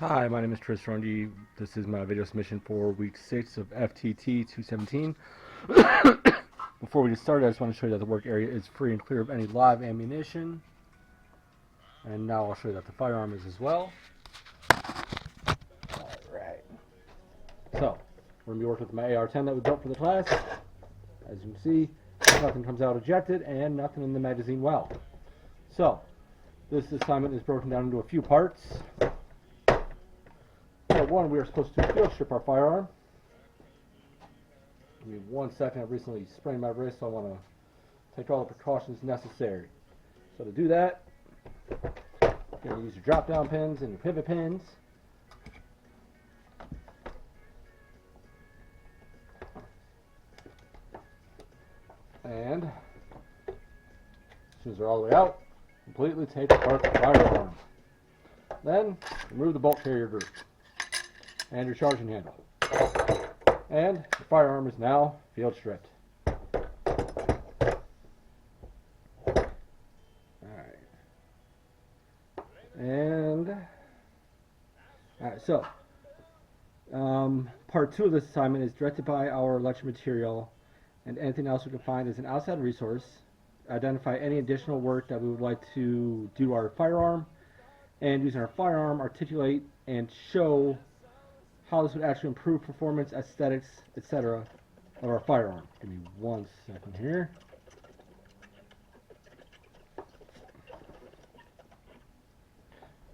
Hi, my name is Tris Rongi. This is my video submission for week 6 of FTT 217. Before we get started, I just want to show you that the work area is free and clear of any live ammunition. And now I'll show you that the firearm is as well. Alright. So, we're going to be working with my AR-10 that we built for the class. As you can see, nothing comes out ejected and nothing in the magazine well. So, this assignment is broken down into a few parts. Part 1, we are supposed to field strip our firearm. Give me 1 second. I've recently sprained my wrist, so I want to take all the precautions necessary. So to do that, you're going to use your drop down pins and your pivot pins. And as soon as they're all the way out, completely take apart the firearm. Then remove the bolt carrier group and your charging handle. And the firearm is now field stripped. Alright. Alright, so part 2 of this assignment is directed by our lecture material, and anything else we can find is an outside resource. Identify any additional work that we would like to do to our firearm, and using our firearm, articulate and show how this would actually improve performance, aesthetics, etc. of our firearm. Give me 1 second here.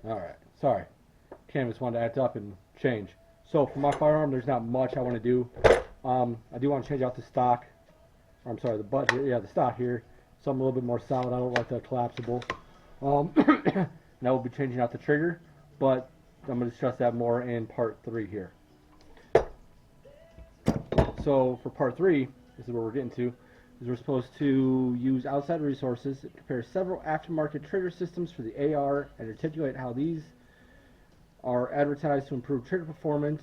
Alright, sorry. Canvas wanted to act up and change. So for my firearm, there's not much I want to do. I do want to change out the stock. I'm sorry, the butt here. Yeah, the stock here. Something a little bit more solid. I don't like the collapsible. And I will be changing out the trigger, but I'm going to discuss that more in part 3 here. So for part 3, this is where we're getting to, is we're supposed to use outside resources, compare several aftermarket trigger systems for the AR, and articulate how these are advertised to improve trigger performance.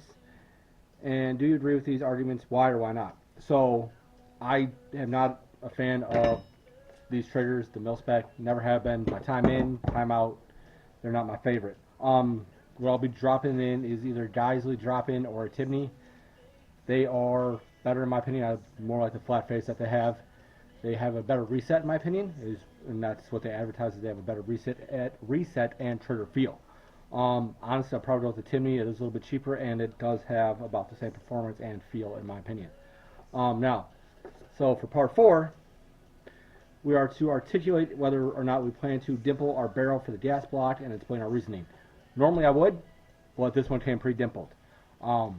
And do you agree with these arguments? Why or why not? So I am not a fan of these triggers, the mil-spec. Never have been. My time in, time out, they're not my favorite. What I'll be dropping in is either Geissele drop-in or a Tibney. They are better in my opinion. I more like the flat face that they have. They have a better reset in my opinion, and that's what they advertise. Is they have a better reset and trigger feel. Honestly, I'll probably go with the Tibney. It is a little bit cheaper, and it does have about the same performance and feel in my opinion. Now, so for part 4, we are to articulate whether or not we plan to dimple our barrel for the gas block and explain our reasoning. Normally I would, but this one came pre-dimpled. I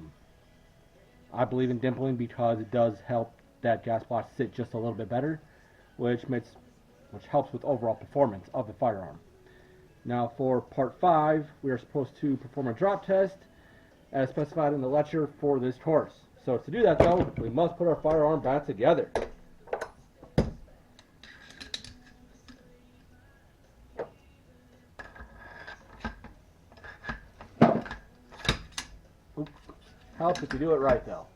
believe in dimpling because it does help that gas block sit just a little bit better, which helps with overall performance of the firearm. Now for part 5, we are supposed to perform a drop test as specified in the lecture for this course. So to do that though, we must put our firearm back together. Helps if you do it right though.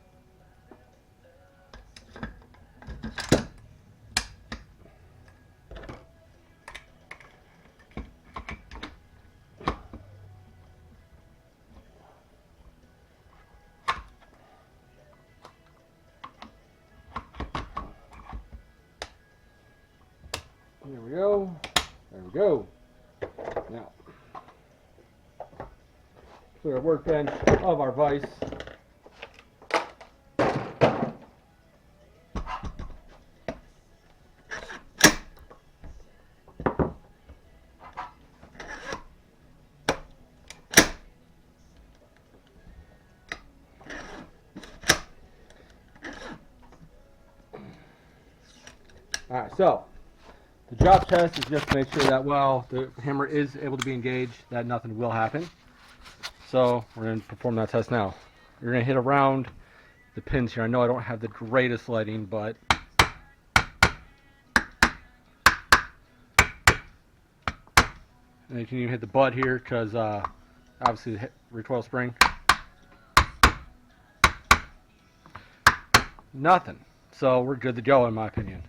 There we go. There we go. Now, clear our workbench of our vise. Alright, so the drop test is just to make sure that while the hammer is able to be engaged, that nothing will happen. So we're going to perform that test now. You're going to hit around the pins here. I know I don't have the greatest lighting, but and you can even hit the butt here because obviously the recoil spring. Nothing. So we're good to go in my opinion.